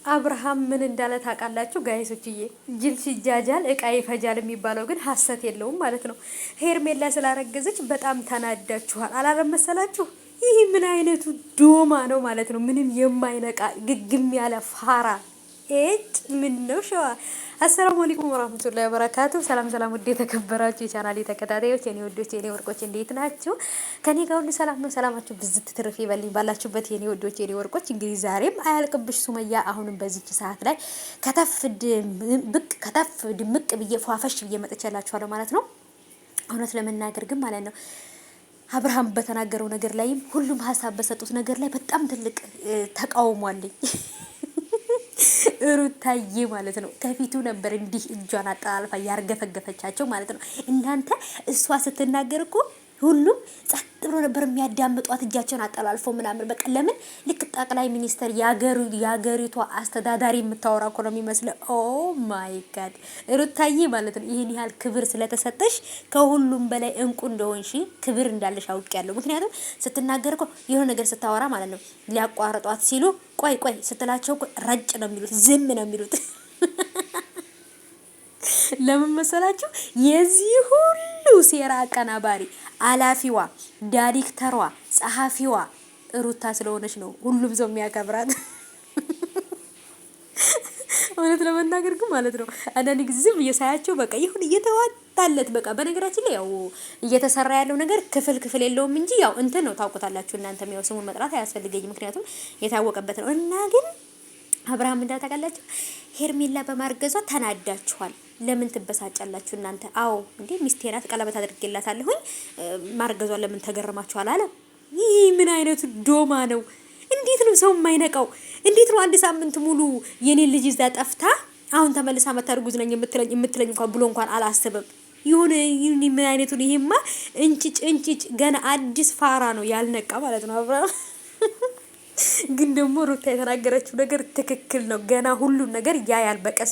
አብርሃም ምን እንዳለ ታውቃላችሁ ጋይሶችዬ? ጅል ሲጃጃል እቃ ይፈጃል የሚባለው ግን ሀሰት የለውም ማለት ነው። ሄርሜላ ስላረገዘች በጣም ተናዳችኋል አላለም መሰላችሁ? ይህ ምን አይነቱ ዶማ ነው ማለት ነው? ምንም የማይነቃ ግግም ያለ ፋራ ኤጭ ምን ነው ሸዋ። አሰላሙ አለይኩም ወራህመቱላሂ ወበረካቱ። ሰላም ሰላም፣ ውድ የተከበራችሁ የቻናሌ ተከታታዮች የኔ ወዶች የኔ ወርቆች እንዴት ናችሁ? ከኔ ጋር ሁሉ ሰላም ነው። ሰላማችሁ ብዝት ትርፍ ይበልኝ ባላችሁበት የኔ ወዶች የኔ ወርቆች። እንግዲህ ዛሬም አያልቅብሽ ሱመያ አሁንም በዚች ሰዓት ላይ ከተፍ ድምቅ ብዬ ፏፈሽ ብዬ መጥቻላችኋለሁ ማለት ነው። እውነት ለመናገር ግን ማለት ነው አብርሃም በተናገረው ነገር ላይም ሁሉም ሀሳብ በሰጡት ነገር ላይ በጣም ትልቅ ተቃውሞ አለኝ። ሩታዬ ማለት ነው ከፊቱ ነበር እንዲህ እጇን አጣልፋ ያርገፈገፈቻቸው ማለት ነው። እናንተ እሷ ስትናገር እኮ ሁሉም ጸጥ ብሎ ነበር የሚያዳምጧት እጃቸውን አጠላልፈው ምናምን። በቃ ለምን ልክ ጠቅላይ ሚኒስተር ያገሪቷ አስተዳዳሪ የምታወራ እኮ ነው የሚመስለው። ኦ ማይ ጋድ ሩታዬ ማለት ነው ይሄን ያህል ክብር ስለተሰጠሽ ከሁሉም በላይ እንቁ እንደሆንሽ ክብር እንዳለሽ አውቄያለሁ። ምክንያቱም ስትናገር እኮ የሆነ ነገር ስታወራ ማለት ነው ሊያቋርጧት ሲሉ ቆይ ስትላቸው እኮ ረጭ ነው የሚሉት፣ ዝም ነው የሚሉት። ለምን መሰላችሁ? የዚህ ሁሉ ሴራ አቀናባሪ አላፊዋ፣ ዳይሬክተሯ፣ ጸሐፊዋ ሩታ ስለሆነች ነው ሁሉም ሰው የሚያከብራት። እውነት ለመናገር ግን ማለት ነው አንዳንድ ጊዜ ዝም እየሳያቸው በቃ ይሁን እየተዋጣለት በቃ። በነገራችን ላይ ያው እየተሰራ ያለው ነገር ክፍል የለውም እንጂ ያው እንትን ነው ታውቁታላችሁ እናንተም። ያው ስሙን መጥራት አያስፈልገኝም ምክንያቱም የታወቀበት ነው። እና ግን አብርሃም እንዳታውቃላችሁ ሄርሜላ በማርገዟ ተናዳችኋል። ለምን ትበሳጫላችሁ እናንተ? አዎ እንዴ ሚስቴ ናት ቀለበት አድርጌላታለሁኝ ማርገዟን ለምን ተገረማችኋል አለ። ይህ ምን አይነቱ ዶማ ነው? እንዴት ነው ሰው የማይነቃው? እንዴት ነው አንድ ሳምንት ሙሉ የኔ ልጅ እዛ ጠፍታ አሁን ተመልሳ መታርጉዝ ነኝ የምትለኝ እንኳን ብሎ እንኳን አላስብም። ይሁን ምን አይነቱ ነው? ይሄማ እንጭጭ ገና አዲስ ፋራ ነው ያልነቃ ማለት ነው አብርሃም። ግን ደግሞ ሩታ የተናገረችው ነገር ትክክል ነው። ገና ሁሉን ነገር ያያል በቀስ